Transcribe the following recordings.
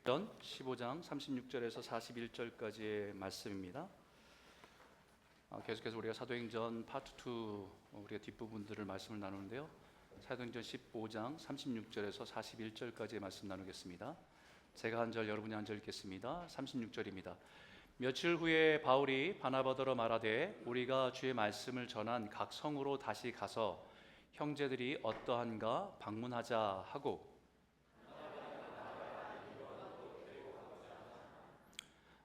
전 15장 36절에서 41절까지의 말씀입니다. 계속해서 우리가 사도행전 파트 2 우리가 뒷부분들을 말씀을 나누는데요. 사도행전 15장 36절에서 41절까지의 말씀 나누겠습니다. 제가 한 절, 여러분이 한 절 읽겠습니다. 36절입니다. 며칠 후에 바울이 바나바더러 말하되 우리가 주의 말씀을 전한 각 성으로 다시 가서 형제들이 어떠한가 방문하자 하고,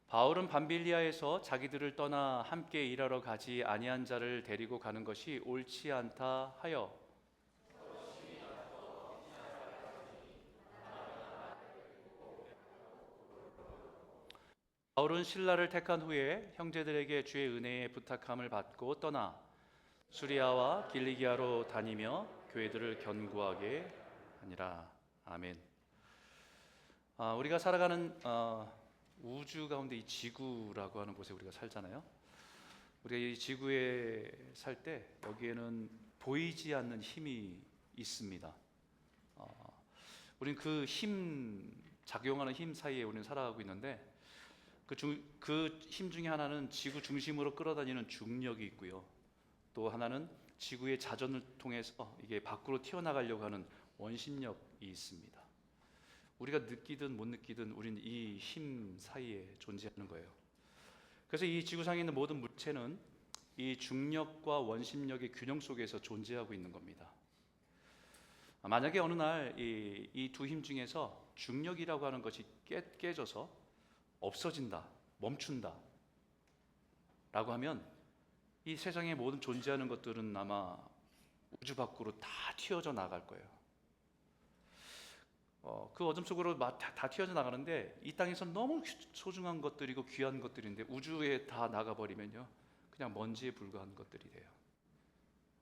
바울은 밤빌리아에서 자기들을 떠나 함께 일하러 가지 아니한 자를 데리고 가는 것이 옳지 않다 하여 바울은 신라를 택한 후에 형제들에게 주의 은혜에 부탁함을 받고 떠나 수리아와 길리기아로 다니며 교회들을 견고하게 하니라. 아멘. 우리가 살아가는 우주 가운데 이 지구라고 하는 곳에 우리가 살잖아요. 우리가 이 지구에 살 때 여기에는 보이지 않는 힘이 있습니다. 우리는 그 힘, 작용하는 힘 사이에 우리는 살아가고 있는데 그 힘 중에 하나는 지구 중심으로 끌어다니는 중력이 있고요. 또 하나는 지구의 자전을 통해서 이게 밖으로 튀어나가려고 하는 원심력이 있습니다. 우리가 느끼든 못 느끼든 우리는 이 힘 사이에 존재하는 거예요. 그래서 이 지구상에 있는 모든 물체는 이 중력과 원심력의 균형 속에서 존재하고 있는 겁니다. 만약에 어느 날 이 두 힘 중에서 중력이라고 하는 것이 깨져서 없어진다, 멈춘다 라고 하면 이 세상의 모든 존재하는 것들은 아마 우주 밖으로 다 튀어져 나갈 거예요. 그 어둠 속으로 다 튀어져 나가는데 이 땅에서 너무 소중한 것들이고 귀한 것들인데 우주에 다 나가버리면요 그냥 먼지에 불과한 것들이 돼요.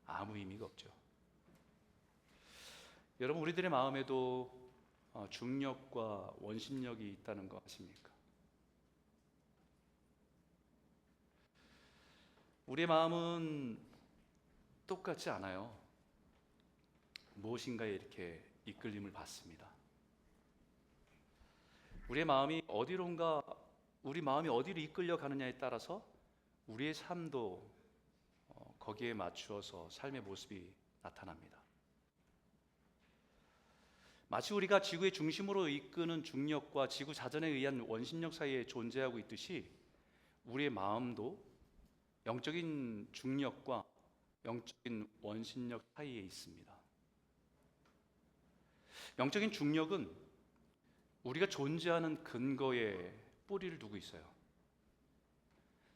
아무 의미가 없죠. 여러분, 우리들의 마음에도 중력과 원심력이 있다는 거 아십니까? 우리의 마음은 똑같지 않아요. 무엇인가에 이렇게 이끌림을 받습니다. 우리의 마음이 어디론가, 우리 마음이 어디로 이끌려 가느냐에 따라서 우리의 삶도 거기에 맞추어서 삶의 모습이 나타납니다. 마치 우리가 지구의 중심으로 이끄는 중력과 지구 자전에 의한 원심력 사이에 존재하고 있듯이 우리의 마음도 영적인 중력과 영적인 원심력 사이에 있습니다. 영적인 중력은 우리가 존재하는 근거에 뿌리를 두고 있어요.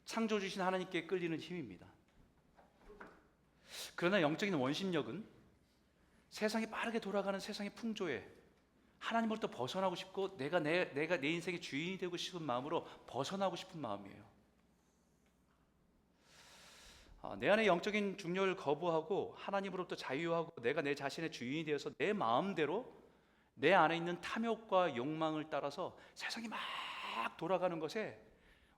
창조주신 하나님께 끌리는 힘입니다. 그러나 영적인 원심력은 세상이 빠르게 돌아가는 세상의 풍조에 하나님으로부터 벗어나고 싶고 내가 내 인생의 주인이 되고 싶은 마음으로 벗어나고 싶은 마음이에요. 내 안에 영적인 중력을 거부하고 하나님으로부터 자유하고 내가 내 자신의 주인이 되어서 내 마음대로 내 안에 있는 탐욕과 욕망을 따라서 세상이 막 돌아가는 것에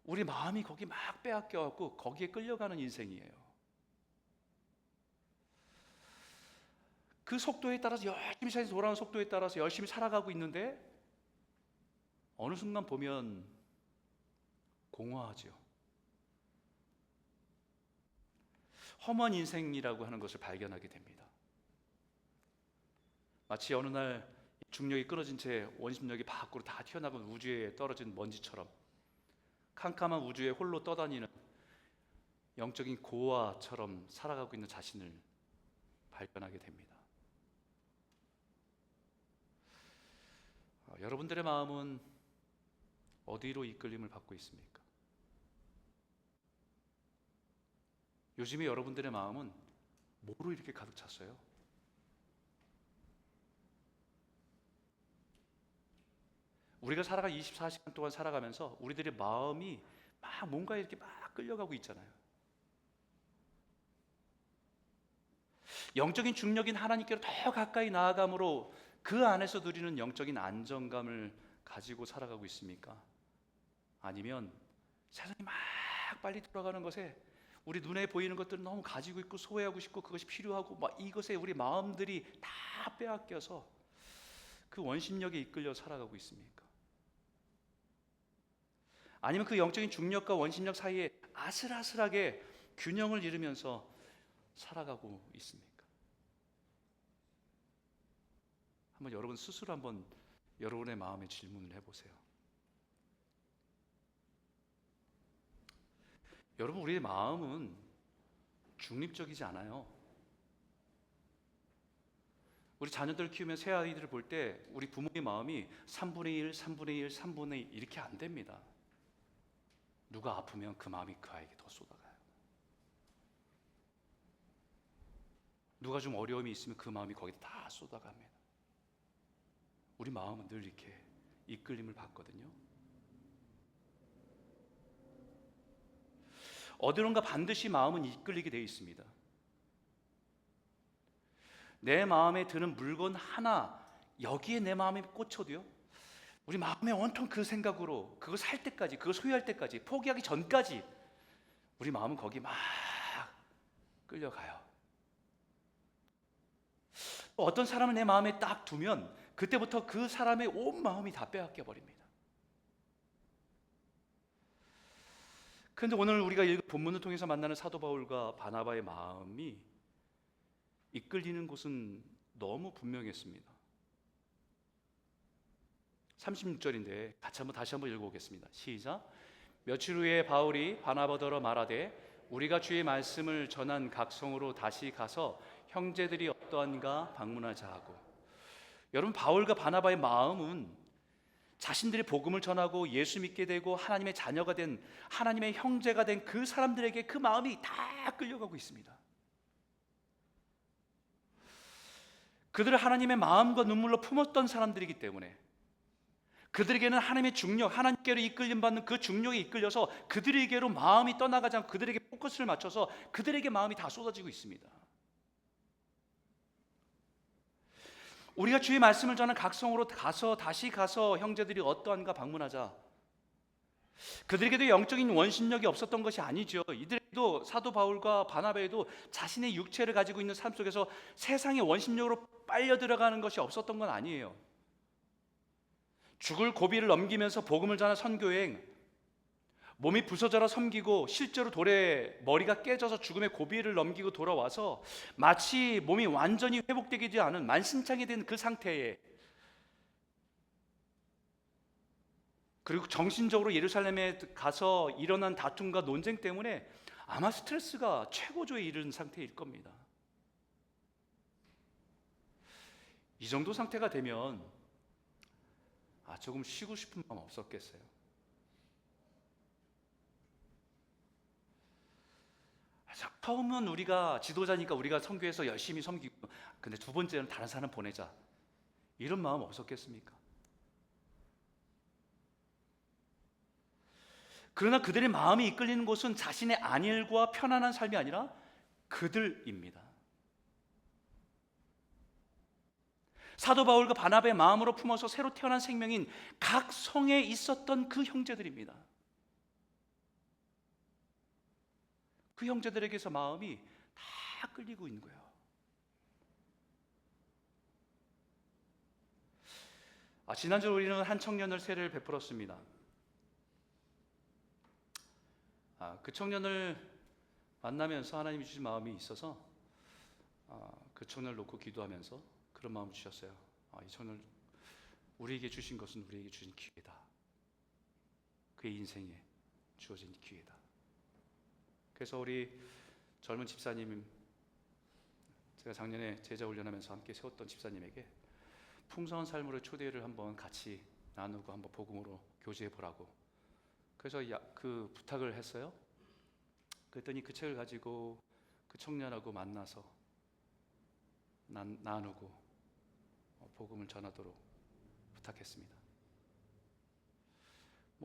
우리 마음이 거기 막 빼앗겨갖고 거기에 끌려가는 인생이에요. 그 속도에 따라서 열심히 세상이 돌아가는 속도에 따라서 열심히 살아가고 있는데 어느 순간 보면 공허하죠. 험한 인생이라고 하는 것을 발견하게 됩니다. 마치 어느 날 중력이 끊어진 채 원심력이 밖으로 다 튀어나간 우주에 떨어진 먼지처럼 캄캄한 우주에 홀로 떠다니는 영적인 고아처럼 살아가고 있는 자신을 발견하게 됩니다. 여러분들의 마음은 어디로 이끌림을 받고 있습니까? 요즘에 여러분들의 마음은 뭐로 이렇게 가득 찼어요? 우리가 살아가 24시간 동안 살아가면서 우리들의 마음이 막 뭔가 이렇게 막 끌려가고 있잖아요. 영적인 중력인 하나님께로 더 가까이 나아감으로 그 안에서 누리는 영적인 안정감을 가지고 살아가고 있습니까? 아니면 세상이 막 빨리 돌아가는 것에 우리 눈에 보이는 것들을 너무 가지고 있고 소유하고 싶고 그것이 필요하고 막 이것에 우리 마음들이 다 빼앗겨서 그 원심력에 이끌려 살아가고 있습니까? 아니면 그 영적인 중력과 원심력 사이에 아슬아슬하게 균형을 이루면서 살아가고 있습니까? 한번 여러분 스스로 한번 여러분의 마음에 질문을 해보세요. 여러분, 우리의 마음은 중립적이지 않아요. 우리 자녀들 키우면 새 아이들을 볼 때 우리 부모의 마음이 3분의 1, 3분의 1, 3분의 1 이렇게 안 됩니다. 누가 아프면 그 마음이 그 아이에게 더 쏟아가요. 누가 좀 어려움이 있으면 그 마음이 거기다 다 쏟아갑니다. 우리 마음은 늘 이렇게 이끌림을 받거든요. 어디론가 반드시 마음은 이끌리게 되어 있습니다. 내 마음에 드는 물건 하나, 여기에 내 마음이 꽂혀도요, 우리 마음에 온통 그 생각으로 그거 살 때까지, 그거 소유할 때까지, 포기하기 전까지 우리 마음은 거기 막 끌려가요. 어떤 사람을 내 마음에 딱 두면 그때부터 그 사람의 온 마음이 다 빼앗겨 버립니다. 그런데 오늘 우리가 읽은 본문을 통해서 만나는 사도 바울과 바나바의 마음이 이끌리는 곳은 너무 분명했습니다. 36절인데 다시 한번 읽어보겠습니다. 시작. 며칠 후에 바울이 바나바더러 말하되 우리가 주의 말씀을 전한 각성으로 다시 가서 형제들이 어떠한가 방문하자 하고. 여러분, 바울과 바나바의 마음은 자신들이 복음을 전하고 예수 믿게 되고 하나님의 자녀가 된, 하나님의 형제가 된 그 사람들에게 그 마음이 다 끌려가고 있습니다. 그들을 하나님의 마음과 눈물로 품었던 사람들이기 때문에 그들에게는 하나님의 중력, 하나님께로 이끌림 받는 그 중력에 이끌려서 그들에게로 마음이 떠나가지 않고 그들에게 포커스를 맞춰서 그들에게 마음이 다 쏟아지고 있습니다. 우리가 주의 말씀을 전한 각성으로 다시 가서 형제들이 어떠한가 방문하자. 그들에게도 영적인 원심력이 없었던 것이 아니죠. 이들에게도 사도 바울과 바나바에도 자신의 육체를 가지고 있는 삶 속에서 세상의 원심력으로 빨려 들어가는 것이 없었던 건 아니에요. 죽을 고비를 넘기면서 복음을 전한 선교행, 몸이 부서져라 섬기고 실제로 돌에 머리가 깨져서 죽음의 고비를 넘기고 돌아와서 마치 몸이 완전히 회복되지 않은 만신창이 된 그 상태에, 그리고 정신적으로 예루살렘에 가서 일어난 다툼과 논쟁 때문에 아마 스트레스가 최고조에 이른 상태일 겁니다. 이 정도 상태가 되면 조금 쉬고 싶은 마음 없었겠어요? 처음은 우리가 지도자니까 우리가 선교해서 열심히 섬기고, 근데 두 번째는 다른 사람 보내자, 이런 마음 없었겠습니까? 그러나 그들의 마음이 이끌리는 곳은 자신의 안일과 편안한 삶이 아니라 그들입니다. 사도 바울과 바나바의 마음으로 품어서 새로 태어난 생명인 각 성에 있었던 그 형제들입니다. 그 형제들에게서 마음이 다 끌리고 있는 거예요. 지난주 우리는 한 청년을 세례를 베풀었습니다. 그 청년을 만나면서 하나님이 주신 마음이 있어서 그 청년을 놓고 기도하면서 그런 마음을 주셨어요. 이 청년을 우리에게 주신 것은 우리에게 주신 기회다. 그의 인생에 주어진 기회다. 그래서 우리 젊은 집사님, 제가 작년에 제자 훈련하면서 함께 세웠던 집사님에게 풍성한 삶으로 초대를 한번 같이 나누고 한번 복음으로 교제해 보라고, 그래서 그 부탁을 했어요. 그랬더니 그 책을 가지고 그 청년하고 만나서 나누고 복음을 전하도록 부탁했습니다.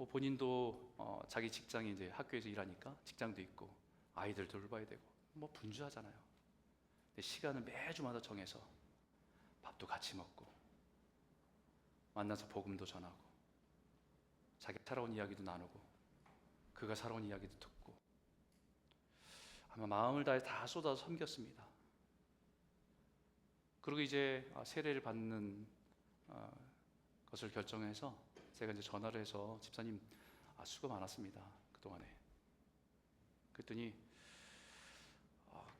본인도 자기 직장이 이제 학교에서 일하니까 직장도 있고 아이들 돌봐야 되고 분주하잖아요. 근데 시간을 매주마다 정해서 밥도 같이 먹고 만나서 복음도 전하고 자기 살아온 이야기도 나누고 그가 살아온 이야기도 듣고 아마 마음을 다해 다 쏟아서 섬겼습니다. 그리고 이제 세례를 받는 것을 결정해서 제가 이제 전화를 해서 집사님 수고 많았습니다. 그동안에. 그랬더니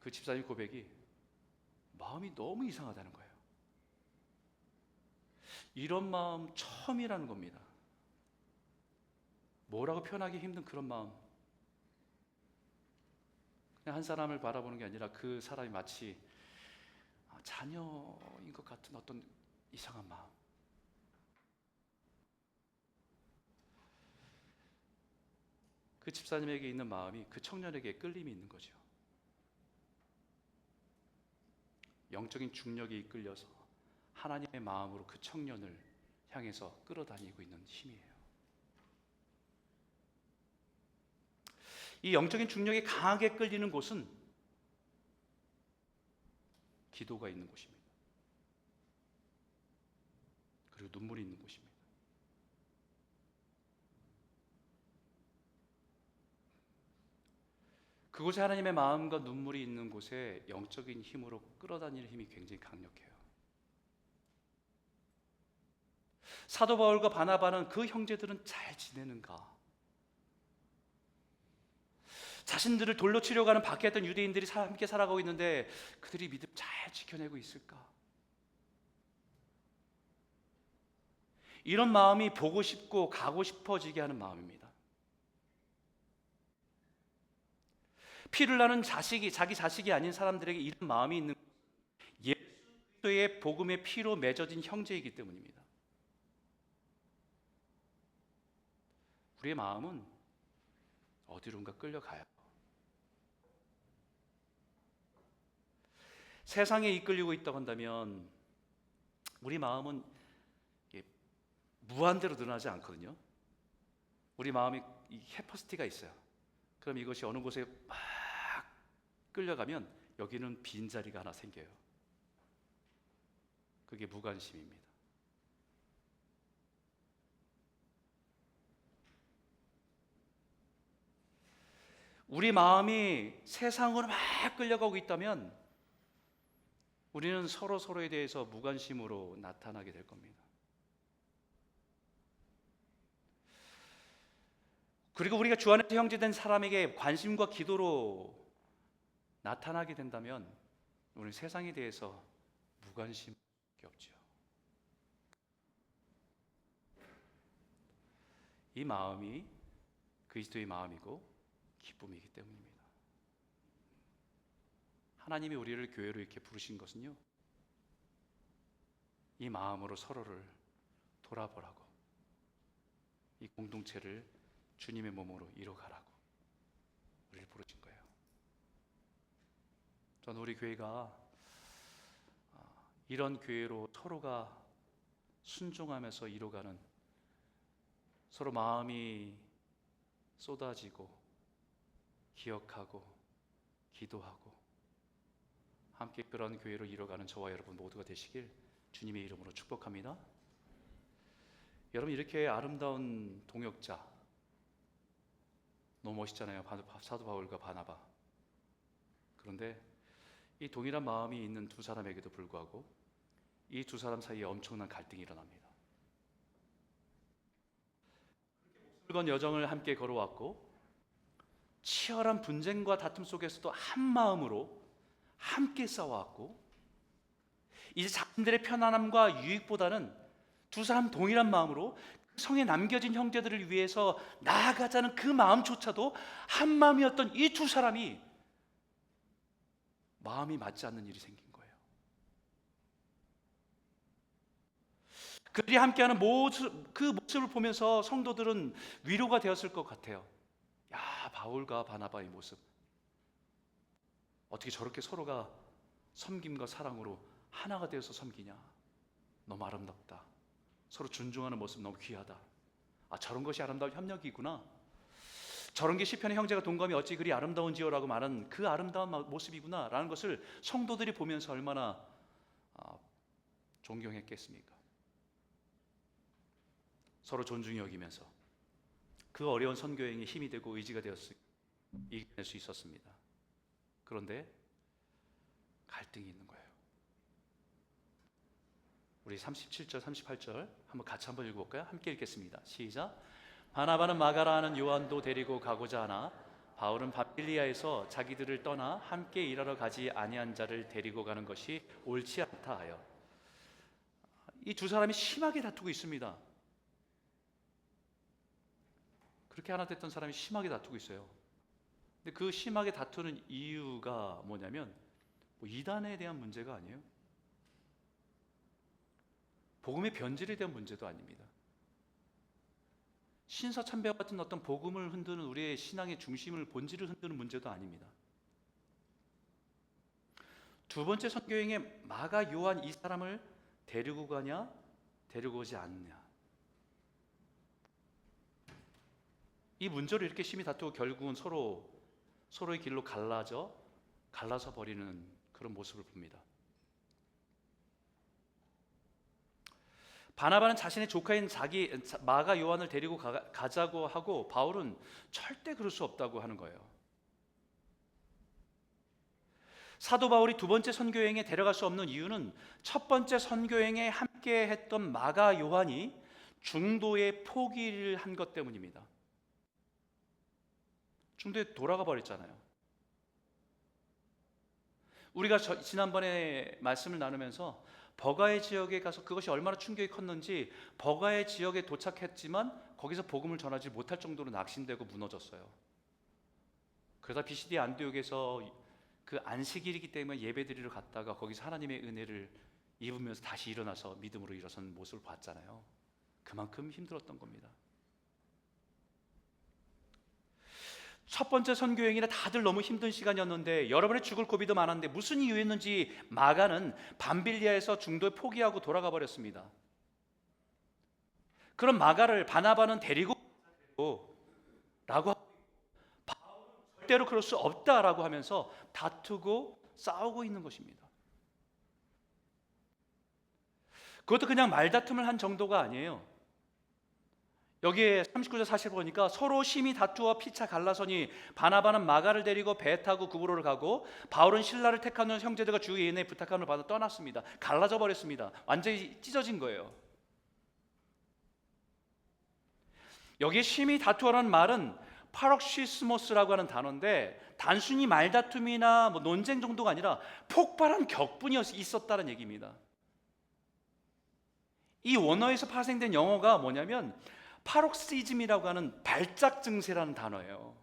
그 집사님 고백이 마음이 너무 이상하다는 거예요. 이런 마음 처음이라는 겁니다. 뭐라고 표현하기 힘든 그런 마음. 그냥 한 사람을 바라보는 게 아니라 그 사람이 마치 자녀인 것 같은 어떤 이상한 마음. 그 집사님에게 있는 마음이 그 청년에게 끌림이 있는 거죠. 영적인 중력이 이끌려서 하나님의 마음으로 그 청년을 향해서 끌어다니고 있는 힘이에요. 이 영적인 중력이 강하게 끌리는 곳은 기도가 있는 곳입니다. 그리고 눈물이 있는 곳입니다. 그곳에 하나님의 마음과 눈물이 있는 곳에 영적인 힘으로 끌어다니는 힘이 굉장히 강력해요. 사도 바울과 바나바는 그 형제들은 잘 지내는가? 자신들을 돌로 치려고 박해했던 유대인들이 함께 살아가고 있는데 그들이 믿음 잘 지켜내고 있을까? 이런 마음이 보고 싶고 가고 싶어지게 하는 마음입니다. 피를 나는 자식이 자기 자식이 아닌 사람들에게 이런 마음이 있는 예수 그리스도의 복음의 피로 맺어진 형제이기 때문입니다. 우리의 마음은 어디론가 끌려가요. 세상에 이끌리고 있다고 한다면 우리 마음은 무한대로 늘어나지 않거든요. 우리 마음이 캐퍼시티가 있어요. 그럼 이것이 어느 곳에 막 끌려가면 여기는 빈자리가 하나 생겨요. 그게 무관심입니다. 우리 마음이 세상으로 막 끌려가고 있다면 우리는 서로에 대해서 무관심으로 나타나게 될 겁니다. 그리고 우리가 주 안에서 형제된 사람에게 관심과 기도로 나타나게 된다면 우리는 세상에 대해서 무관심이 없죠. 이 마음이 그리스도의 마음이고 기쁨이기 때문입니다. 하나님이 우리를 교회로 이렇게 부르신 것은요, 이 마음으로 서로를 돌아보라고, 이 공동체를 주님의 몸으로 이뤄가라고 우리를 부르신 거예요. 저는 우리 교회가 이런 교회로 서로가 순종하면서 이뤄가는, 서로 마음이 쏟아지고 기억하고 기도하고 함께 그런 교회로 이뤄가는 저와 여러분 모두가 되시길 주님의 이름으로 축복합니다. 여러분, 이렇게 아름다운 동역자, 너무 멋있잖아요. 사도 바울과 바나바. 그런데 이 동일한 마음이 있는 두 사람에게도 불구하고 이 두 사람 사이에 엄청난 갈등이 일어납니다. 목숨을 건 여정을 함께 걸어왔고 치열한 분쟁과 다툼 속에서도 한 마음으로 함께 싸워왔고, 이제 자신들의 편안함과 유익보다는 두 사람 동일한 마음으로 성에 남겨진 형제들을 위해서 나아가자는 그 마음조차도 한 마음이었던 이 두 사람이 마음이 맞지 않는 일이 생긴 거예요. 그들이 함께하는 그 모습을 보면서 성도들은 위로가 되었을 것 같아요. 야, 바울과 바나바의 모습, 어떻게 저렇게 서로가 섬김과 사랑으로 하나가 되어서 섬기냐, 너무 아름답다. 서로 존중하는 모습 너무 귀하다. 저런 것이 아름다운 협력이구나. 저런 게 시편의 형제가 동감이 어찌 그리 아름다운지요라고 말하는 그 아름다운 모습이구나 라는 것을 성도들이 보면서 얼마나 존경했겠습니까? 서로 존중히 여기면서 그 어려운 선교행에 힘이 되고 의지가 되었을 이겨낼 수 있었습니다. 그런데 갈등이 있는 거예요. 우리 37절 38절 한번 같이 한번 읽어볼까요? 함께 읽겠습니다. 시작. 바나바는 마가라는 요한도 데리고 가고자 하나 바울은 밤빌리아에서 자기들을 떠나 함께 일하러 가지 아니한 자를 데리고 가는 것이 옳지 않다 하여 이 두 사람이 심하게 다투고 있습니다. 그렇게 하나 됐던 사람이 심하게 다투고 있어요. 근데 그 심하게 다투는 이유가 뭐냐면 이단에 대한 문제가 아니에요. 복음의 변질에 대한 문제도 아닙니다. 신사참배 같은 어떤 복음을 흔드는 우리의 신앙의 중심을 본질을 흔드는 문제도 아닙니다. 두 번째 선교행에 마가, 요한 이 사람을 데리고 가냐 데리고 오지 않느냐, 이 문제로 이렇게 심히 다투고 결국은 서로의 길로 갈라서 버리는 그런 모습을 봅니다. 바나바는 자신의 조카인 마가 요한을 데리고 가자고 하고 바울은 절대 그럴 수 없다고 하는 거예요. 사도 바울이 두 번째 선교행에 데려갈 수 없는 이유는 첫 번째 선교행에 함께 했던 마가 요한이 중도에 포기를 한 것 때문입니다. 중도에 돌아가 버렸잖아요. 우리가 지난번에 말씀을 나누면서 버가의 지역에 가서 그것이 얼마나 충격이 컸는지, 버가의 지역에 도착했지만 거기서 복음을 전하지 못할 정도로 낙심되고 무너졌어요. 그러다 비시디 안디옥에서 그 안식일이기 때문에 예배드리러 갔다가 거기서 하나님의 은혜를 입으면서 다시 일어나서 믿음으로 일어선 모습을 봤잖아요. 그만큼 힘들었던 겁니다. 첫 번째 선교행이라 다들 너무 힘든 시간이었는데 여러분의 죽을 고비도 많았는데 무슨 이유였는지 마가는 밤빌리아에서 중도에 포기하고 돌아가 버렸습니다. 그럼 마가를 바나바는 데리고 라고 바울은 절대로 그럴 수 없다라고 하면서 다투고 싸우고 있는 것입니다. 그것도 그냥 말다툼을 한 정도가 아니에요. 여기에 39절 40 보니까 서로 심히 다투어 피차 갈라서니 바나바는 마가를 데리고 배 타고 구브로를 가고 바울은 신라를 택하는 형제들과 주 예인의 부탁함을 받아 떠났습니다. 갈라져 버렸습니다. 완전히 찢어진 거예요. 여기에 심히 다투어라는 말은 파럭시스모스라고 하는 단어인데 단순히 말다툼이나 논쟁 정도가 아니라 폭발한 격분이 있었다는 얘기입니다. 이 원어에서 파생된 영어가 뭐냐면 파록시즘이라고 하는 발작 증세라는 단어예요.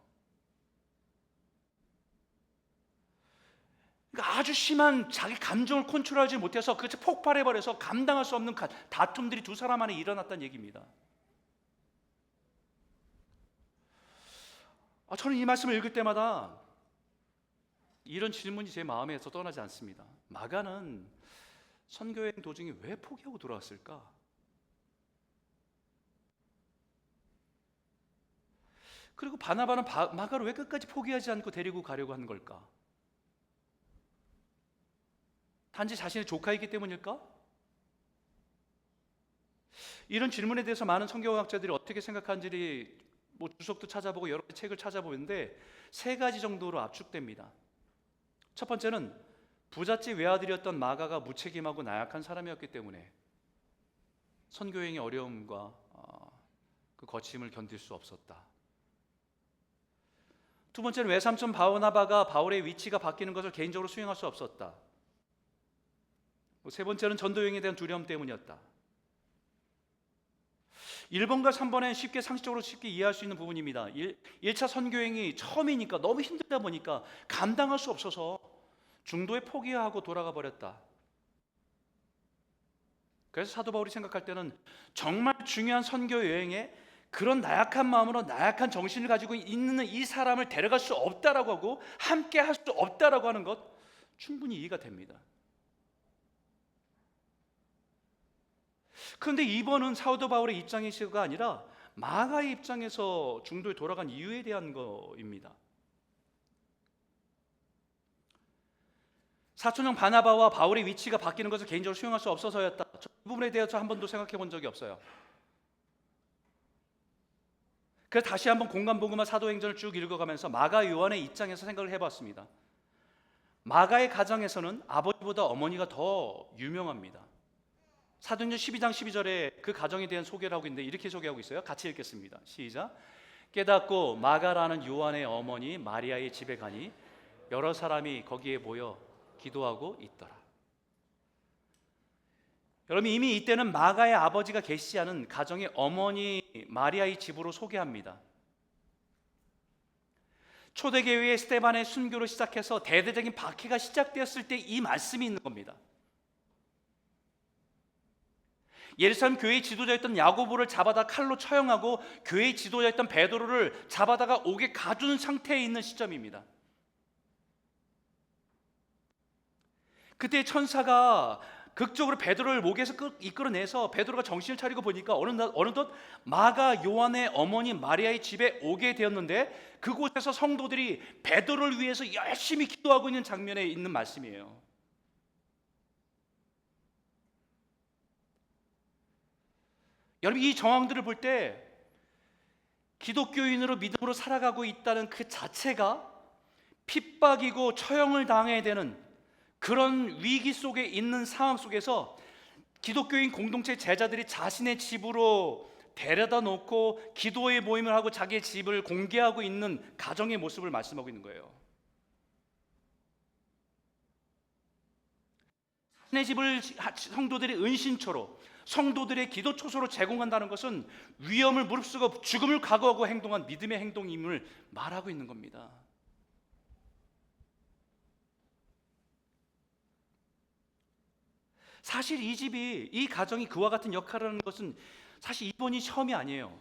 그러니까 아주 심한 자기 감정을 컨트롤하지 못해서 그것이 폭발해버려서 감당할 수 없는 다툼들이 두 사람 안에 일어났다는 얘기입니다. 저는 이 말씀을 읽을 때마다 이런 질문이 제 마음에서 떠나지 않습니다. 마가는 선교여행 도중에 왜 포기하고 돌아왔을까? 그리고 바나바는 마가를 왜 끝까지 포기하지 않고 데리고 가려고 한 걸까? 단지 자신의 조카이기 때문일까? 이런 질문에 대해서 많은 성경학자들이 어떻게 생각하는지 주석도 찾아보고 여러 책을 찾아보는데 세 가지 정도로 압축됩니다. 첫 번째는 부잣집 외아들이었던 마가가 무책임하고 나약한 사람이었기 때문에 선교행의 어려움과 그 거침을 견딜 수 없었다. 두 번째는 외삼촌 바나바가 바울의 위치가 바뀌는 것을 개인적으로 수용할 수 없었다. 세 번째는 전도여행에 대한 두려움 때문이었다. 1번과 3번은 상식적으로 쉽게 이해할 수 있는 부분입니다. 1차 선교행이 처음이니까 너무 힘들다 보니까 감당할 수 없어서 중도에 포기하고 돌아가 버렸다. 그래서 사도 바울이 생각할 때는 정말 중요한 선교 여행에 그런 나약한 마음으로 나약한 정신을 가지고 있는 이 사람을 데려갈 수 없다라고 하고 함께 할 수 없다라고 하는 것 충분히 이해가 됩니다. 그런데 이번은 사도 바울의 입장에서가 아니라 마가의 입장에서 중도에 돌아간 이유에 대한 거입니다. 사촌형 바나바와 바울의 위치가 바뀌는 것을 개인적으로 수용할 수 없어서였다. 이 부분에 대해서 한 번도 생각해 본 적이 없어요. 그래서 다시 한번 공간복음화 사도행전을 쭉 읽어가면서 마가 요한의 입장에서 생각을 해봤습니다. 마가의 가정에서는 아버지보다 어머니가 더 유명합니다. 사도행전 12장 12절에 그 가정에 대한 소개를 하고 있는데 이렇게 소개하고 있어요. 같이 읽겠습니다. 시작. 깨닫고 마가라는 요한의 어머니 마리아의 집에 가니 여러 사람이 거기에 모여 기도하고 있더라. 여러분, 이미 이때는 마가의 아버지가 계시지 않은 가정의 어머니 마리아의 집으로 소개합니다. 초대교회의 스데반의 순교로 시작해서 대대적인 박해가 시작되었을 때 이 말씀이 있는 겁니다. 예루살렘 교회의 지도자였던 야고보를 잡아다 칼로 처형하고 교회의 지도자였던 베드로를 잡아다가 옥에 가두는 상태에 있는 시점입니다. 그때 천사가 극적으로 베드로를 목에서 이끌어내서 베드로가 정신을 차리고 보니까 어느덧 마가 요한의 어머니 마리아의 집에 오게 되었는데, 그곳에서 성도들이 베드로를 위해서 열심히 기도하고 있는 장면에 있는 말씀이에요. 여러분, 이 정황들을 볼 때 기독교인으로 믿음으로 살아가고 있다는 그 자체가 핍박이고 처형을 당해야 되는 그런 위기 속에 있는 상황 속에서 기독교인 공동체 제자들이 자신의 집으로 데려다 놓고 기도의 모임을 하고 자기의 집을 공개하고 있는 가정의 모습을 말씀하고 있는 거예요. 자신의 집을 성도들이 은신처로, 성도들의 기도 초소로 제공한다는 것은 위험을 무릅쓰고 죽음을 각오하고 행동한 믿음의 행동임을 말하고 있는 겁니다. 사실 이 집이, 이 가정이 그와 같은 역할을 하는 것은 사실 이번이 처음이 아니에요.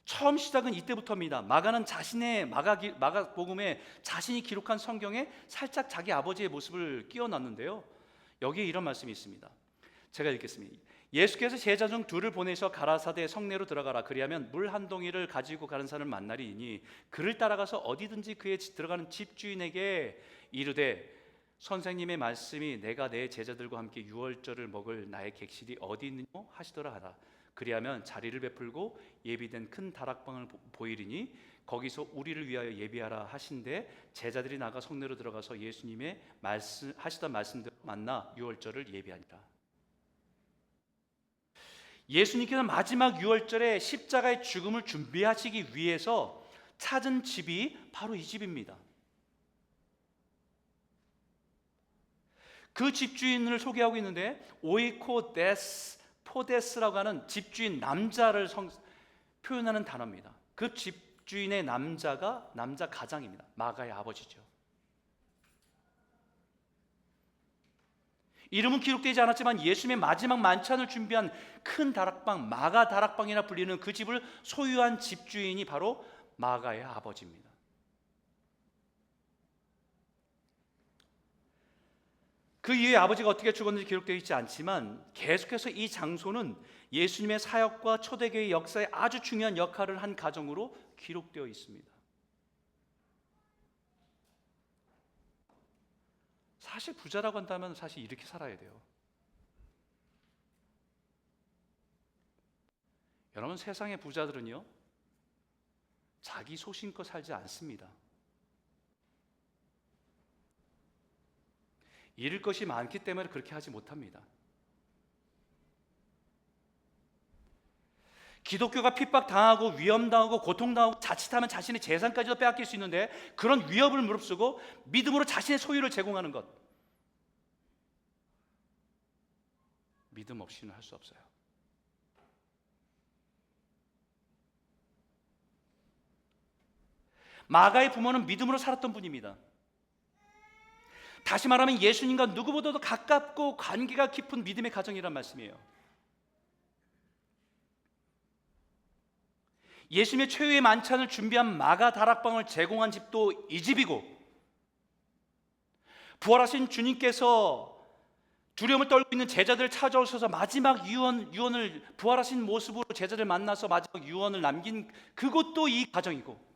처음 시작은 이때부터입니다. 마가는 자신의 마가복음에 자신이 기록한 성경에 살짝 자기 아버지의 모습을 끼워 놨는데요, 여기에 이런 말씀이 있습니다. 제가 읽겠습니다. 예수께서 제자 중 둘을 보내셔 가라사대 성내로 들어가라. 그리하면 물 한 동이를 가지고 가는 사람을 만나리니 그를 따라가서 어디든지 그의 들어가는 집주인에게 이르되, 선생님의 말씀이 내가 내 제자들과 함께 유월절을 먹을 나의 객실이 어디 있느냐 하시더라 하라. 그리하면 자리를 베풀고 예비된 큰 다락방을 보이리니 거기서 우리를 위하여 예비하라 하신대, 제자들이 나가 성내로 들어가서 예수님의 하시던 말씀대로 만나 유월절을 예비하니라. 예수님께서는 마지막 유월절에 십자가의 죽음을 준비하시기 위해서 찾은 집이 바로 이 집입니다. 그 집주인을 소개하고 있는데 오이코데스 포데스라고 하는 집주인 남자를 표현하는 단어입니다. 그 집주인의 남자 가장입니다. 마가의 아버지죠. 이름은 기록되지 않았지만 예수님의 마지막 만찬을 준비한 큰 다락방, 마가 다락방이라 불리는 그 집을 소유한 집주인이 바로 마가의 아버지입니다. 그 이후에 아버지가 어떻게 죽었는지 기록되어 있지 않지만 계속해서 이 장소는 예수님의 사역과 초대교회 역사에 아주 중요한 역할을 한 가정으로 기록되어 있습니다. 사실 부자라고 한다면 사실 이렇게 살아야 돼요. 여러분, 세상의 부자들은요, 자기 소신껏 살지 않습니다. 잃을 것이 많기 때문에 그렇게 하지 못합니다. 기독교가 핍박당하고 위험당하고 고통당하고 자칫하면 자신의 재산까지도 빼앗길 수 있는데, 그런 위협을 무릅쓰고 믿음으로 자신의 소유를 제공하는 것, 믿음 없이는 할 수 없어요. 마가의 부모는 믿음으로 살았던 분입니다. 다시 말하면 예수님과 누구보다도 가깝고 관계가 깊은 믿음의 가정이란 말씀이에요. 예수님의 최후의 만찬을 준비한 마가 다락방을 제공한 집도 이 집이고, 부활하신 주님께서 두려움을 떨고 있는 제자들을 찾아오셔서 마지막 유언을 부활하신 모습으로 제자들 만나서 마지막 유언을 남긴 그곳도 이 가정이고,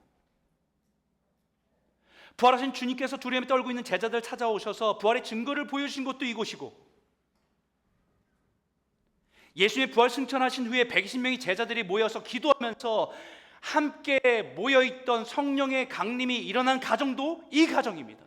부활하신 주님께서 두려움에 떨고 있는 제자들 찾아오셔서 부활의 증거를 보여주신 곳도 이곳이고, 예수님의 부활 승천하신 후에 120명의 제자들이 모여서 기도하면서 함께 모여있던 성령의 강림이 일어난 가정도 이 가정입니다.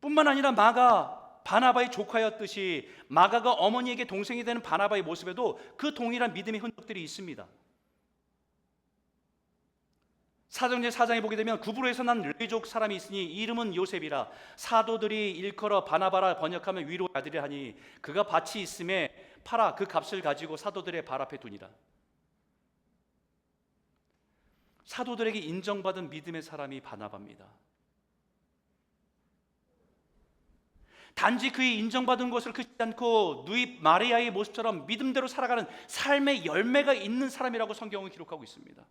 뿐만 아니라 마가 바나바의 조카였듯이 마가가 어머니에게 동생이 되는 바나바의 모습에도 그 동일한 믿음의 흔적들이 있습니다. 사도행전 4장에 보게 되면 구브로에서 난 르족 사람이 있으니 이름은 요셉이라 사도들이 일컬어 바나바라 번역하면 위로의 아들이라 하니 그가 밭이 있음에 팔아 그 값을 가지고 사도들의 발 앞에 두니라. 사도들에게 인정받은 믿음의 사람이 바나바입니다. 단지 그의 인정받은 것을 그치지 않고 누이 마리아의 모습처럼 믿음대로 살아가는 삶의 열매가 있는 사람이라고 성경은 기록하고 있습니다.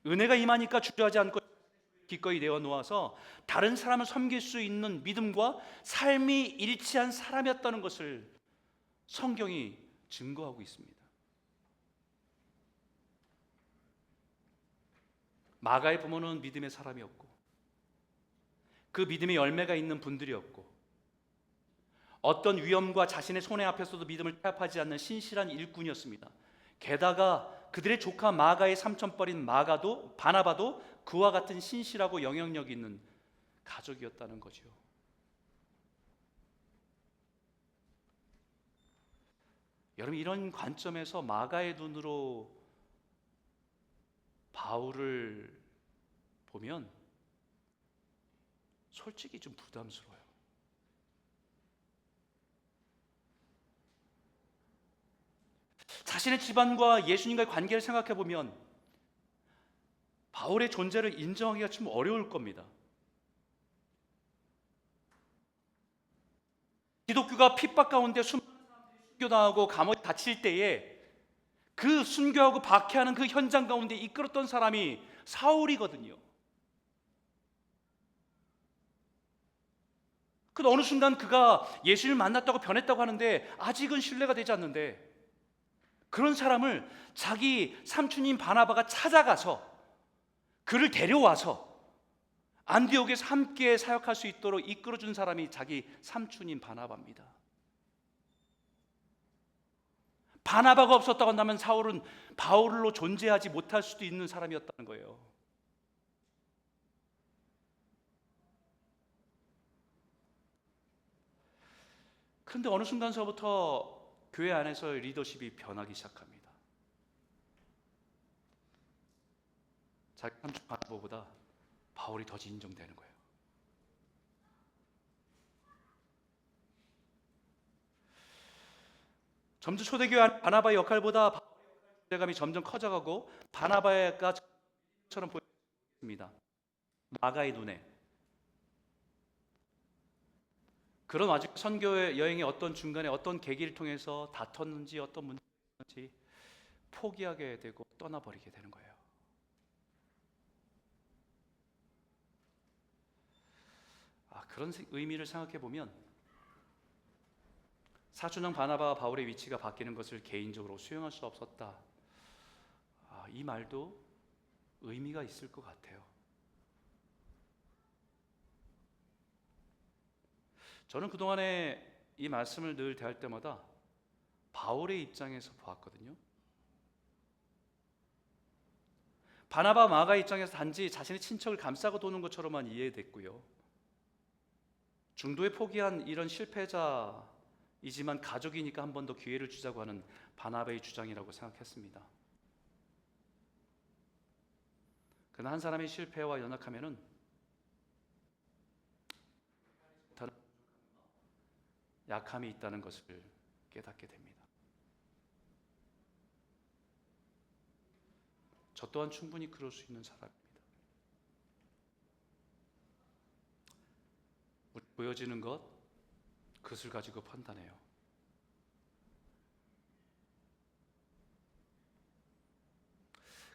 은혜가 임하니까 주저하지 않고 기꺼이 내어놓아서 다른 사람을 섬길 수 있는 믿음과 삶이 일치한 사람이었다는 것을 성경이 증거하고 있습니다. 마가의 부모는 믿음의 사람이었고 그 믿음의 열매가 있는 분들이었고 어떤 위험과 자신의 손해 앞에서도 믿음을 타협하지 않는 신실한 일꾼이었습니다. 게다가 그들의 조카 마가의 삼촌뻘인 바나바도 그와 같은 신실하고 영향력 있는 가족이었다는 거죠. 여러분, 이런 관점에서 마가의 눈으로 바울을 보면 솔직히 좀 부담스러워요. 자신의 집안과 예수님과의 관계를 생각해 보면 바울의 존재를 인정하기가 좀 어려울 겁니다. 기독교가 핍박 가운데 순교당하고 감옥에 갇힐 때에 그 순교하고 박해하는 그 현장 가운데 이끌었던 사람이 사울이거든요. 그 어느 순간 그가 예수님을 만났다고 변했다고 하는데 아직은 신뢰가 되지 않는데 그런 사람을 자기 삼촌인 바나바가 찾아가서 그를 데려와서 안디옥에서 함께 사역할 수 있도록 이끌어준 사람이 자기 삼촌인 바나바입니다. 바나바가 없었다고 한다면 사울은 바울로 존재하지 못할 수도 있는 사람이었다는 거예요. 그런데 어느 순간서부터 교회 안에서 리더십이 변하기 시작합니다. 자기 삼촌 바나바보다 바울이 더 인정되는 거예요. 점점 초대교회 안 바나바의 역할보다 바울의 존재감이 점점 커져가고 바나바가 처럼 보입니다. 마가의 눈에. 그런 와중에 선교 여행의 어떤 중간에 어떤 계기를 통해서 다퉜는지 어떤 문제였는지 포기하게 되고 떠나버리게 되는 거예요. 그런 의미를 생각해 보면 사촌형 바나바와 바울의 위치가 바뀌는 것을 개인적으로 수용할 수 없었다. 이 말도 의미가 있을 것 같아요. 저는 그동안에 이 말씀을 늘 대할 때마다 바울의 입장에서 보았거든요. 바나바 마가의 입장에서 단지 자신의 친척을 감싸고 도는 것처럼만 이해됐고요. 중도에 포기한 이런 실패자이지만 가족이니까 한 번 더 기회를 주자고 하는 바나바의 주장이라고 생각했습니다. 그러나 한 사람의 실패와 연약하면은 약함이 있다는 것을 깨닫게 됩니다. 저 또한 충분히 그럴 수 있는 사람입니다. 보여지는 것, 그것을 가지고 판단해요.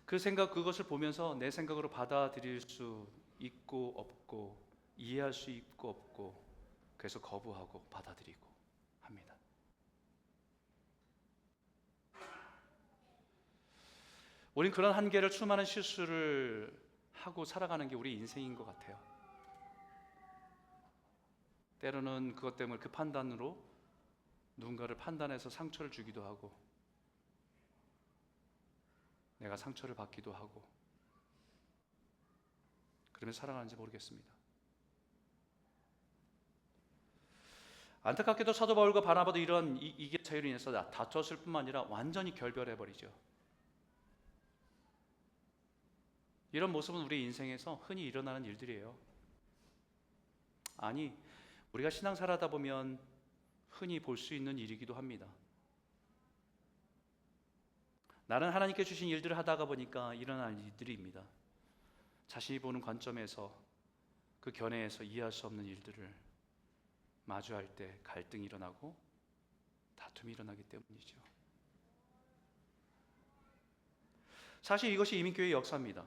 그 생각, 그것을 보면서 내 생각으로 받아들일 수 있고 없고, 이해할 수 있고 없고, 그래서 거부하고 받아들이고 합니다. 우린 그런 한계를 수많은 실수를 하고 살아가는 게 우리 인생인 것 같아요. 때로는 그것 때문에 그 판단으로 누군가를 판단해서 상처를 주기도 하고 내가 상처를 받기도 하고 그러면 살아가는지 모르겠습니다. 안타깝게도 사도 바울과 바나바도 이런 이견 차이로 인해서 다퉜을 뿐만 아니라 완전히 결별해버리죠. 이런 모습은 우리 인생에서 흔히 일어나는 일들이에요. 아니, 우리가 신앙생활하다 보면 흔히 볼 수 있는 일이기도 합니다. 나는 하나님께 주신 일들을 하다가 보니까 일어날 일들입니다. 자신이 보는 관점에서 그 견해에서 이해할 수 없는 일들을 마주할 때 갈등이 일어나고 다툼이 일어나기 때문이죠. 사실 이것이 이민교회의 역사입니다.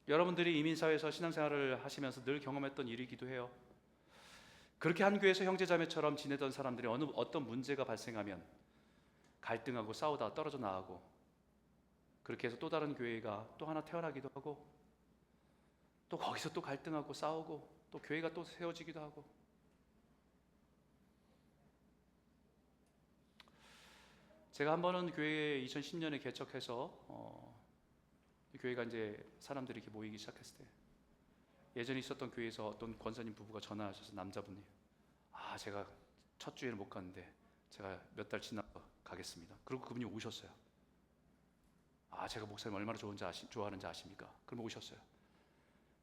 여러분들이 이민사회에서 신앙생활을 하시면서 늘 경험했던 일이기도 해요. 그렇게 한 교회에서 형제자매처럼 지내던 사람들이 어떤 문제가 발생하면 갈등하고 싸우다가 떨어져 나가고, 그렇게 해서 또 다른 교회가 또 하나 태어나기도 하고, 또 거기서 또 갈등하고 싸우고, 또 교회가 또 세워지기도 하고. 제가 한 번은 교회 2010년에 개척해서 교회가 이제 사람들이 이렇게 모이기 시작했을 때 예전에 있었던 교회에서 어떤 권사님 부부가 전화하셔서, 남자분이 제가 첫 주에는 못 갔는데 제가 몇 달 지나서 가겠습니다. 그리고 그분이 오셨어요. 제가 목사님 얼마나 좋아하는지 아십니까? 그럼 오셨어요.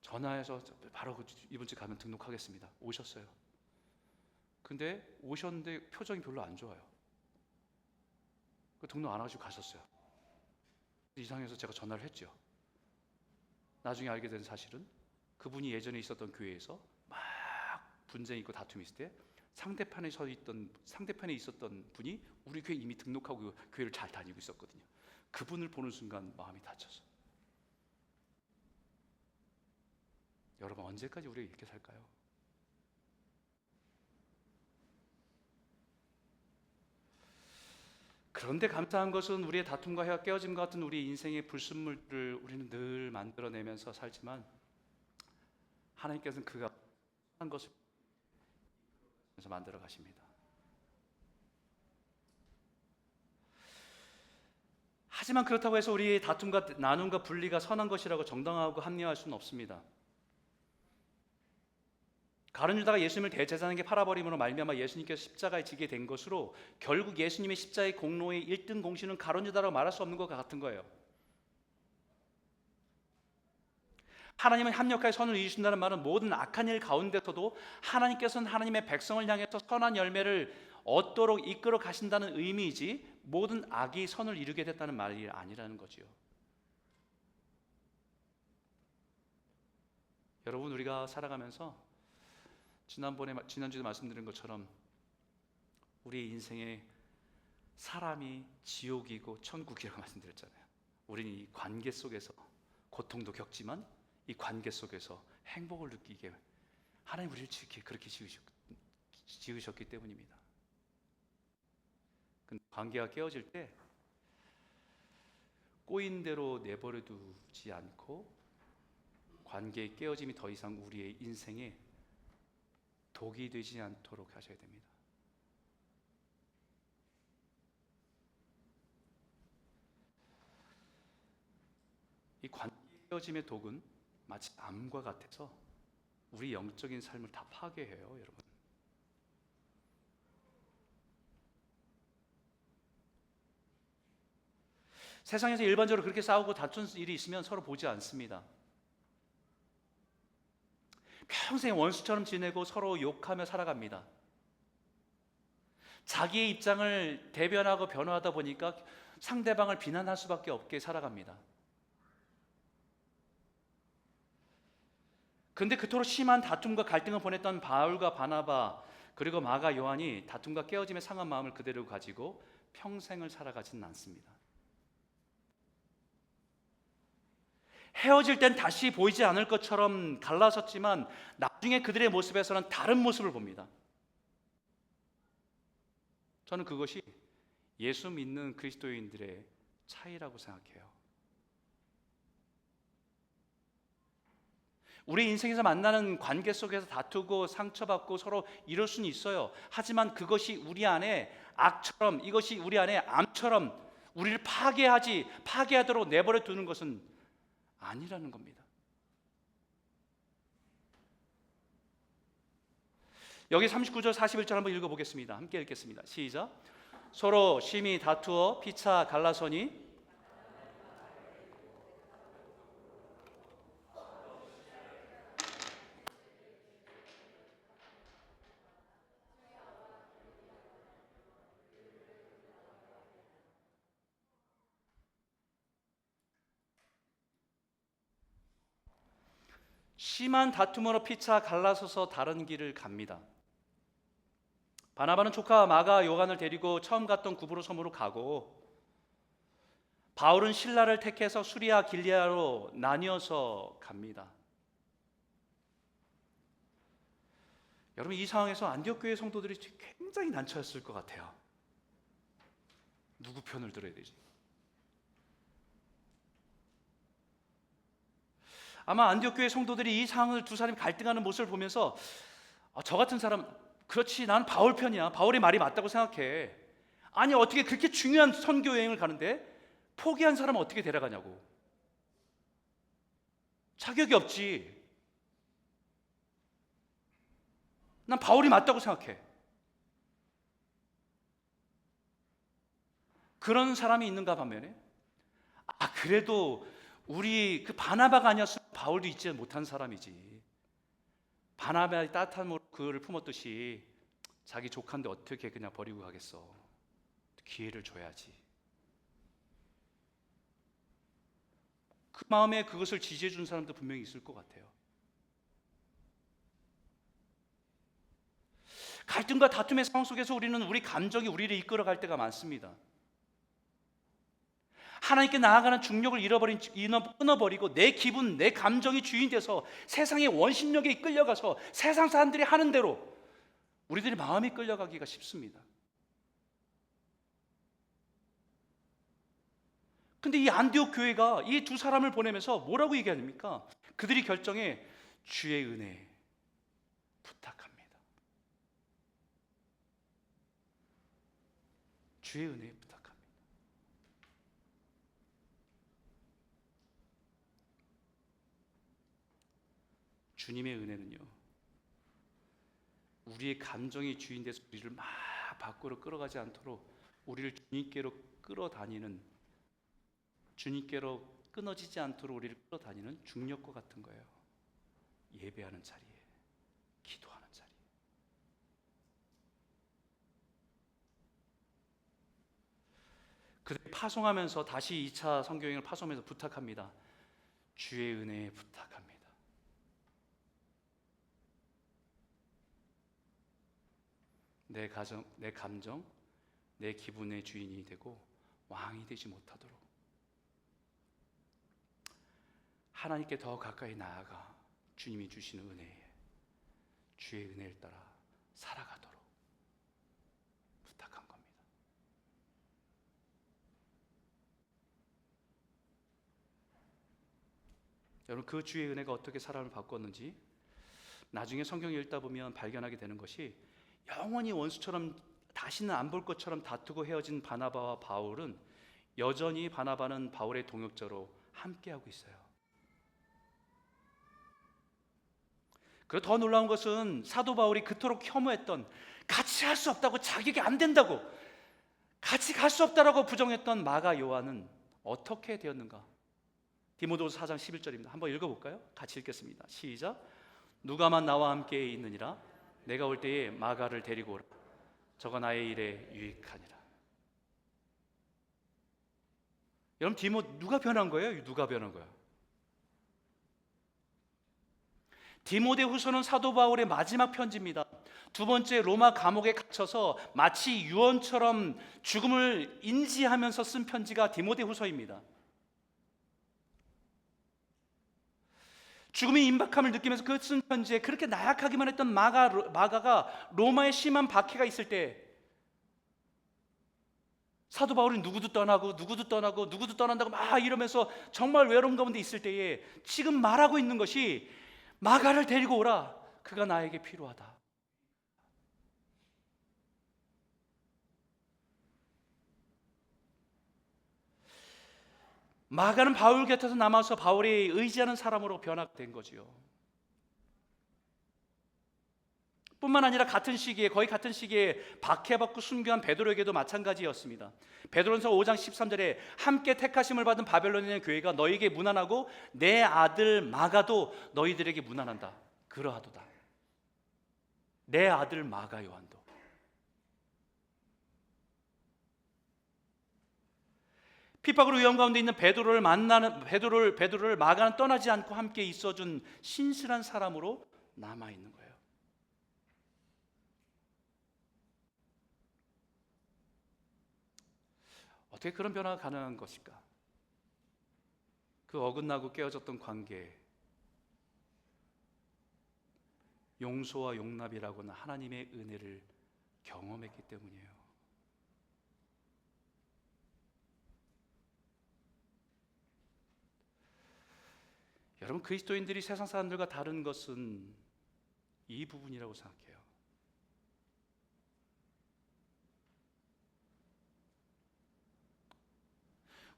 전화해서 바로 이번 주 가면 등록하겠습니다. 오셨어요. 근데 오셨는데 표정이 별로 안 좋아요. 등록 안 하시고 가셨어요. 이상해서 제가 전화를 했죠. 나중에 알게 된 사실은 그분이 예전에 있었던 교회에서 막 분쟁이 있고 다툼이 있을 때 상대편에 있었던 분이 우리 교회 이미 등록하고 교회를 잘 다니고 있었거든요. 그분을 보는 순간 마음이 다쳤어요. 여러분, 언제까지 우리가 이렇게 살까요? 그런데 감사한 것은 우리의 다툼과 해와 깨어짐과 같은 우리 인생의 불순물들을 우리는 늘 만들어내면서 살지만, 하나님께서는 그가 한 것을 만들어 가십니다. 하지만 그렇다고 해서 우리의 다툼과 나눔과 분리가 선한 것이라고 정당하고 합리화할 수는 없습니다. 가룟 유다가 예수님을 대제사장에게 팔아버림으로 말미암아 예수님께서 십자가에 지게 된 것으로 결국 예수님의 십자가의 공로의 1등 공신은 가룟 유다라고 말할 수 없는 것 같은 거예요. 하나님은 합력하여 선을 이루신다는 말은 모든 악한 일 가운데서도 하나님께서는 하나님의 백성을 향해서 선한 열매를 얻도록 이끌어 가신다는 의미이지, 모든 악이 선을 이루게 됐다는 말이 아니라는 거지요. 여러분, 우리가 살아가면서 지난주에 말씀드린 것처럼 우리 인생에 사람이 지옥이고 천국이라고 말씀드렸잖아요. 우리는 이 관계 속에서 고통도 겪지만 이 관계 속에서 행복을 느끼게 하나님 우리를 그렇게 지으셨기 때문입니다. 근데 관계가 깨어질 때 꼬인 대로 내버려 두지 않고 관계의 깨어짐이 더 이상 우리의 인생에 독이 되지 않도록 하셔야 됩니다. 이 관계 깨어짐의 독은 마치 암과 같아서 우리 영적인 삶을 다 파괴해요, 여러분. 세상에서 일반적으로 그렇게 싸우고 다툰 일이 있으면 서로 보지 않습니다. 평생 원수처럼 지내고 서로 욕하며 살아갑니다. 자기의 입장을 대변하고 변호하다 보니까 상대방을 비난할 수밖에 없게 살아갑니다. 그런데 그토록 심한 다툼과 갈등을 보냈던 바울과 바나바 그리고 마가 요한이 다툼과 깨어짐의 상한 마음을 그대로 가지고 평생을 살아가지는 않습니다. 헤어질 땐 다시 보이지 않을 것처럼 갈라섰지만 나중에 그들의 모습에서는 다른 모습을 봅니다. 저는 그것이 예수 믿는 그리스도인들의 차이라고 생각해요. 우리 인생에서 만나는 관계 속에서 다투고 상처받고 서로 이럴 수는 있어요. 하지만 그것이 우리 안에 악처럼, 이것이 우리 안에 암처럼 우리를 파괴하도록 내버려 두는 것은 아니라는 겁니다. 여기 39절 41절 한번 읽어보겠습니다. 함께 읽겠습니다. 시작. 서로 심히 다투어 피차 갈라서니 심한 다툼으로 피차 갈라서서 다른 길을 갑니다. 바나바는 조카 마가 요한을 데리고 처음 갔던 구브로 섬으로 가고, 바울은 실라를 택해서 수리아 길리아로 나뉘어서 갑니다. 여러분, 이 상황에서 안디옥 교회 성도들이 굉장히 난처했을 것 같아요. 누구 편을 들어야 되지? 아마 안디옥 교회 성도들이 이 상황을 두 사람이 갈등하는 모습을 보면서 저 같은 사람, 그렇지, 나는 바울 편이야. 바울의 말이 맞다고 생각해. 아니, 어떻게 그렇게 중요한 선교 여행을 가는데 포기한 사람은 어떻게 데려가냐고. 자격이 없지. 난 바울이 맞다고 생각해. 그런 사람이 있는가 반면에, 그래도 우리 그 바나바가 아니었으면 바울도 잊지 못한 사람이지. 바나바의 따뜻한 마음으로 그를 품었듯이 자기 조카인데 어떻게 그냥 버리고 가겠어. 기회를 줘야지. 그 마음에 그것을 지지해 준 사람도 분명히 있을 것 같아요. 갈등과 다툼의 상황 속에서 우리는 우리 감정이 우리를 이끌어갈 때가 많습니다. 하나님께 나아가는 중력을 끊어버리고 내 기분, 내 감정이 주인 돼서 세상의 원심력에 이끌려가서 세상 사람들이 하는 대로 우리들의 마음이 끌려가기가 쉽습니다. 근데 이 안디옥 교회가 이 두 사람을 보내면서 뭐라고 얘기합니까? 그들이 결정해 주의 은혜 부탁합니다. 주의 은혜 부탁합니다. 주님의 은혜는요, 우리의 감정이 주인 돼서 우리를 막 밖으로 끌어가지 않도록 우리를 주님께로 끌어다니는, 주님께로 끊어지지 않도록 우리를 끌어다니는 중력과 같은 거예요. 예배하는 자리에, 기도하는 자리에. 그들이 파송하면서 다시 2차 선교여행을 파송하면서 부탁합니다. 주의 은혜에 부탁합니다. 내 가정, 내 감정, 내 기분의 주인이 되고 왕이 되지 못하도록 하나님께 더 가까이 나아가 주님이 주시는 은혜에, 주의 은혜를 따라 살아가도록 부탁한 겁니다. 여러분, 그 주의 은혜가 어떻게 사람을 바꿨는지 나중에 성경 읽다 보면 발견하게 되는 것이, 영원히 원수처럼 다시는 안 볼 것처럼 다투고 헤어진 바나바와 바울은 여전히 바나바는 바울의 동역자로 함께하고 있어요. 그리고 더 놀라운 것은 사도 바울이 그토록 혐오했던, 같이 할 수 없다고, 자격이 안 된다고, 같이 갈 수 없다라고 부정했던 마가 요한은 어떻게 되었는가? 디모데후서 4장 11절입니다. 한번 읽어볼까요? 같이 읽겠습니다. 시작. 누가만 나와 함께 있느니라. 내가 올 때에 마가를 데리고 오라. 저가 나의 일에 유익하니라. 여러분, 누가 변한 거예요? 누가 변한 거예요? 디모데후서는 사도 바울의 마지막 편지입니다. 두 번째 로마 감옥에 갇혀서 마치 유언처럼 죽음을 인지하면서 쓴 편지가 디모데후서입니다. 죽음의 임박함을 느끼면서 그 쓴 편지에 그렇게 나약하기만 했던 마가가 로마에 심한 박해가 있을 때 사도 바울이 누구도 떠난다고 막 이러면서 정말 외로운 가운데 있을 때에 지금 말하고 있는 것이, 마가를 데리고 오라. 그가 나에게 필요하다. 마가는 바울 곁에서 남아서 바울이 의지하는 사람으로 변화된 거지요. 뿐만 아니라 거의 같은 시기에 박해받고 순교한 베드로에게도 마찬가지였습니다. 베드로전서 5장 13절에 함께 택하심을 받은 바벨론에 있는 교회가 너희에게 문안하고 내 아들 마가도 너희들에게 문안한다. 그러하도다. 내 아들 마가 요한도. 핍박으로 위험 가운데 있는 베드로를 마가는 떠나지 않고 함께 있어준 신실한 사람으로 남아 있는 거예요. 어떻게 그런 변화가 가능한 것일까? 그 어긋나고 깨어졌던 관계, 용서와 용납이라고는 하나님의 은혜를 경험했기 때문이에요. 여러분, 그리스도인들이 세상 사람들과 다른 것은 이 부분이라고 생각해요.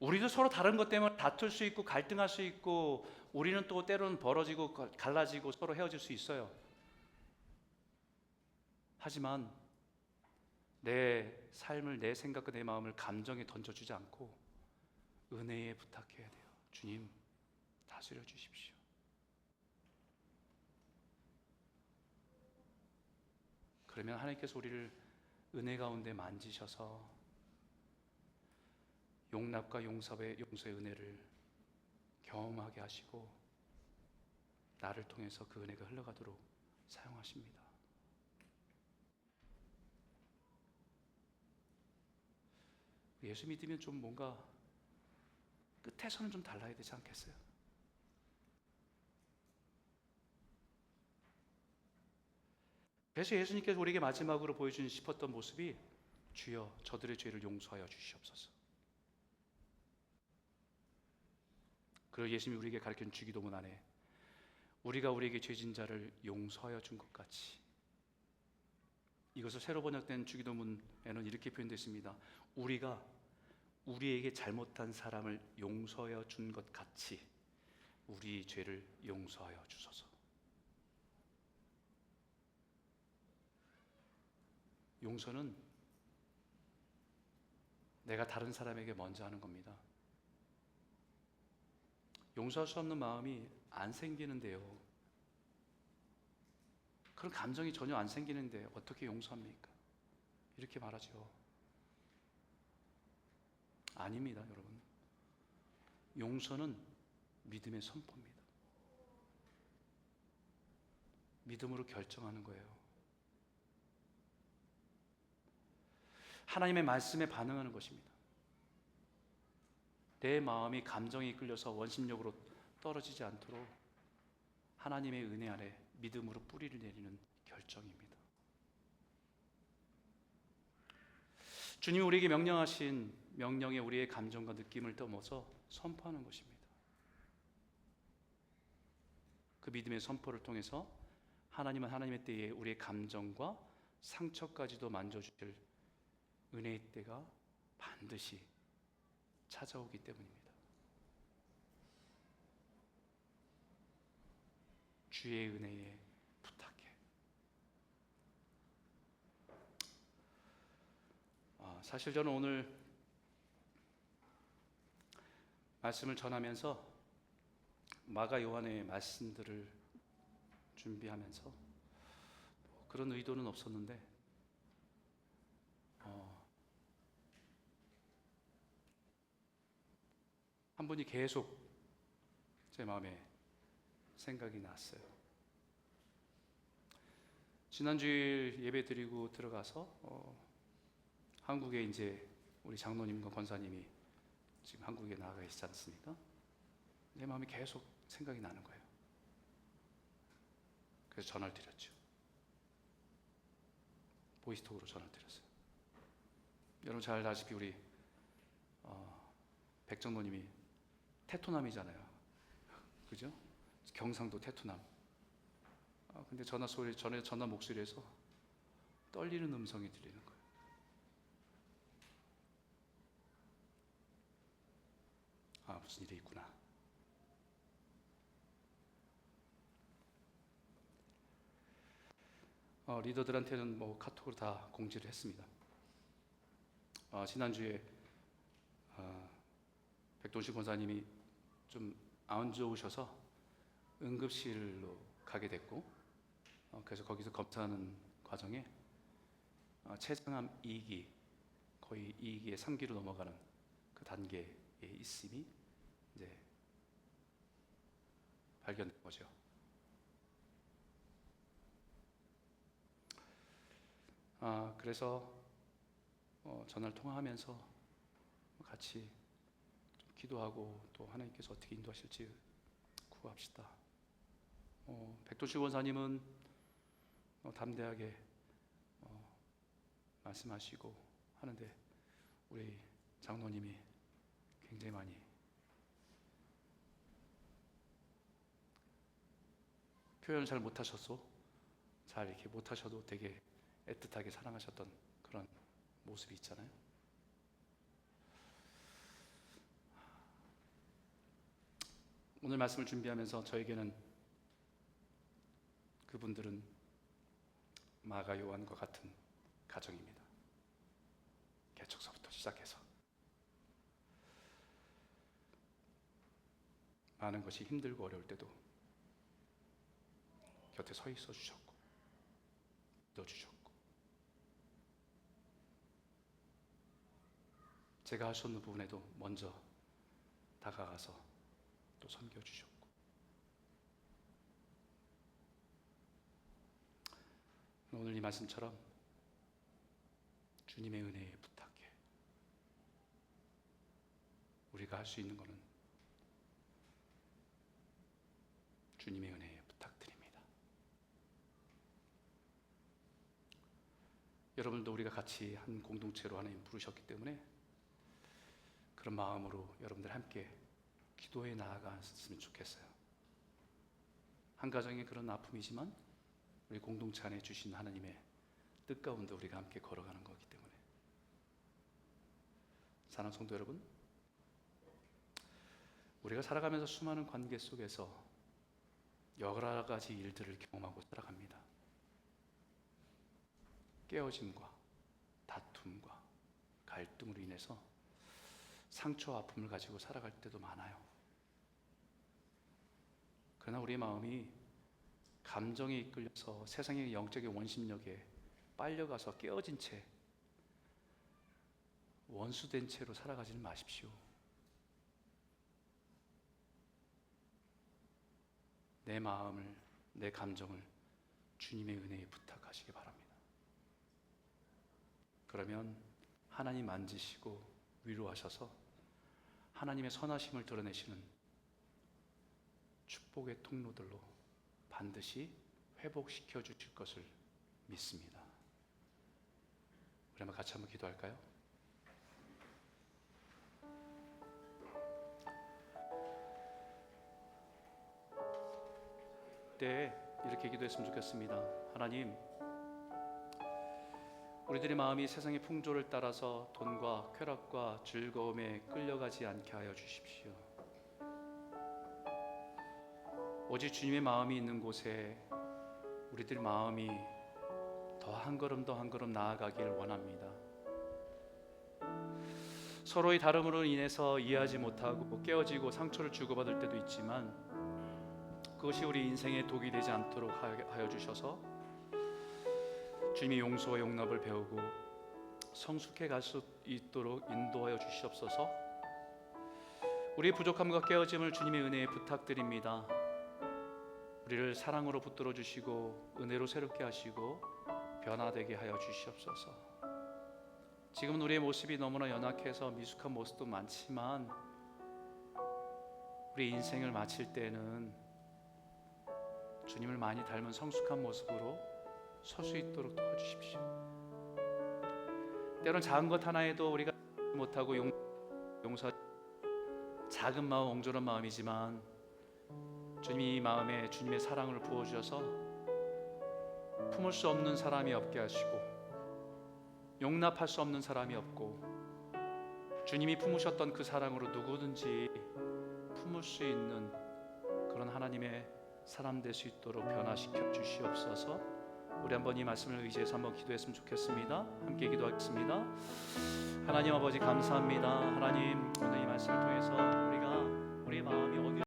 우리도 서로 다른 것 때문에 다툴 수 있고 갈등할 수 있고, 우리는 또 때로는 벌어지고 갈라지고 서로 헤어질 수 있어요. 하지만 내 삶을, 내 생각과 내 마음을 감정에 던져주지 않고 은혜에 부탁해야 돼요. 주님, 다스려 주십시오. 그러면 하나님께서 우리를 은혜 가운데 만지셔서 용납과 용서의 은혜를 경험하게 하시고 나를 통해서 그 은혜가 흘러가도록 사용하십니다. 예수 믿으면 좀 뭔가 끝에서는 좀 달라야 되지 않겠어요? 그래서 예수님께서 우리에게 마지막으로 보여주고 싶었던 모습이 주여 저들의 죄를 용서하여 주시옵소서. 그리고 예수님이 우리에게 가르쳐준 주기도문 안에 우리가 우리에게 죄진 자를 용서하여 준 것 같이, 이것을 새로 번역된 주기도문에는 이렇게 표현되어 있습니다. 우리가 우리에게 잘못한 사람을 용서하여 준 것 같이 우리 죄를 용서하여 주소서. 용서는 내가 다른 사람에게 먼저 하는 겁니다. 용서할 수 없는 마음이 안 생기는데요. 그런 감정이 전혀 안 생기는데 어떻게 용서합니까? 이렇게 말하죠. 아닙니다, 여러분. 용서는 믿음의 선포입니다. 믿음으로 결정하는 거예요. 하나님의 말씀에 반응하는 것입니다. 내 마음이 감정에 이끌려서 원심력으로 떨어지지 않도록 하나님의 은혜 아래 믿음으로 뿌리를 내리는 결정입니다. 주님이 우리에게 명령하신 명령에 우리의 감정과 느낌을 떠넘어서 선포하는 것입니다. 그 믿음의 선포를 통해서 하나님은 하나님의 때에 우리의 감정과 상처까지도 만져주실 은혜의 때가 반드시 찾아오기 때문입니다. 주의 은혜에 부탁해. 사실 저는 오늘 말씀을 전하면서 마가 요한의 말씀들을 준비하면서 그런 의도는 없었는데 한 분이 계속 제 마음에 생각이 났어요. 지난주일 예배 드리고 들어가서 한국에 이제 우리 장로님과 권사님이 지금 한국에 나가 계시지 않습니까? 내 마음이 계속 생각이 나는 거예요. 그래서 전화를 드렸죠. 보이스톡으로 전화를 드렸어요. 여러분 잘 아시다시피 우리 백정노님이 테토남이잖아요. 그죠? 경상도 테토남. 근데 전화 목소리에서 떨리는 음성이 들리는 거예요. 무슨 일이 있구나. 리더들한테는 뭐 카톡으로 다 공지를 했습니다. 지난주에 백동식 권사님이 좀 안 좋으셔서 응급실로 가게 됐고, 그래서 거기서 검사하는 과정에 췌장암 2기, 거의 2기에 3기로 넘어가는 그 단계에 있음이 이제 발견된 거죠. 그래서 전화를 통화하면서 같이 좀 기도하고 또 하나님께서 어떻게 인도하실지 구합시다. 백도식 원사님은 담대하게 말씀하시고 하는데 우리 장로님이 굉장히 많이 표현을 잘 못하셔서 잘 이렇게 못하셔도 되게 애틋하게 사랑하셨던 그런 모습이 있잖아요. 오늘 말씀을 준비하면서 저에게는 그분들은 마가 요한과 같은 가정입니다. 개척서부터 시작해서 많은 것이 힘들고 어려울 때도 곁에 서 있어 주셨고 믿어주셨고, 제가 할 수 없는 부분에도 먼저 다가가서 또 섬겨주셨고, 오늘 이 말씀처럼 주님의 은혜에 부탁해. 우리가 할 수 있는 것은 주님의 은혜에 부탁드립니다. 여러분도 우리가 같이 한 공동체로 하나님 부르셨기 때문에 그런 마음으로 여러분들 함께 기도에 나아갔으면 좋겠어요. 한 가정의 그런 아픔이지만 우리 공동체 안에 주신 하나님의 뜻 가운데 우리가 함께 걸어가는 거기 때문에, 사랑하는 성도 여러분, 우리가 살아가면서 수많은 관계 속에서 여러 가지 일들을 경험하고 살아갑니다. 깨어짐과 다툼과 갈등으로 인해서 상처와 아픔을 가지고 살아갈 때도 많아요. 그러나 우리의 마음이 감정에 이끌려서 세상의 영적인 원심력에 빨려가서 깨어진 채, 원수된 채로 살아가지는 마십시오. 내 마음을, 내 감정을 주님의 은혜에 부탁하시기 바랍니다. 그러면 하나님 만지시고 위로하셔서 하나님의 선하심을 드러내시는 축복의 통로들로 반드시 회복시켜 주실 것을 믿습니다. 우리 한번 같이 한번 기도할까요? 때 이렇게 기도했으면 좋겠습니다. 하나님, 우리들의 마음이 세상의 풍조를 따라서 돈과 쾌락과 즐거움에 끌려가지 않게 하여 주십시오. 오직 주님의 마음이 있는 곳에 우리들 마음이 더 한 걸음 더 한 걸음 나아가길 원합니다. 서로의 다름으로 인해서 이해하지 못하고 깨어지고 상처를 주고받을 때도 있지만 그것이 우리 인생의 독이 되지 않도록 하여 주셔서 주님의 용서와 용납을 배우고 성숙해 갈 수 있도록 인도하여 주시옵소서. 우리의 부족함과 깨어짐을 주님의 은혜에 부탁드립니다. 우리를 사랑으로 붙들어 주시고 은혜로 새롭게 하시고 변화되게 하여 주시옵소서. 지금은 우리의 모습이 너무나 연약해서 미숙한 모습도 많지만 우리 인생을 마칠 때는 주님을 많이 닮은 성숙한 모습으로 설 수 있도록 도와주십시오. 때론 작은 것 하나에도 우리가 못하고 용서, 작은 마음, 옹졸한 마음이지만 주님이 이 마음에 주님의 사랑을 부어주셔서 품을 수 없는 사람이 없게 하시고 용납할 수 없는 사람이 없고 주님이 품으셨던 그 사랑으로 누구든지 품을 수 있는 그런 하나님의 사람 될 수 있도록 변화시켜 주시옵소서. 우리 한번 이 말씀을 의지해서 한번 기도했으면 좋겠습니다. 함께 기도하겠습니다. 하나님 아버지 감사합니다. 하나님 오늘 이 말씀을 통해서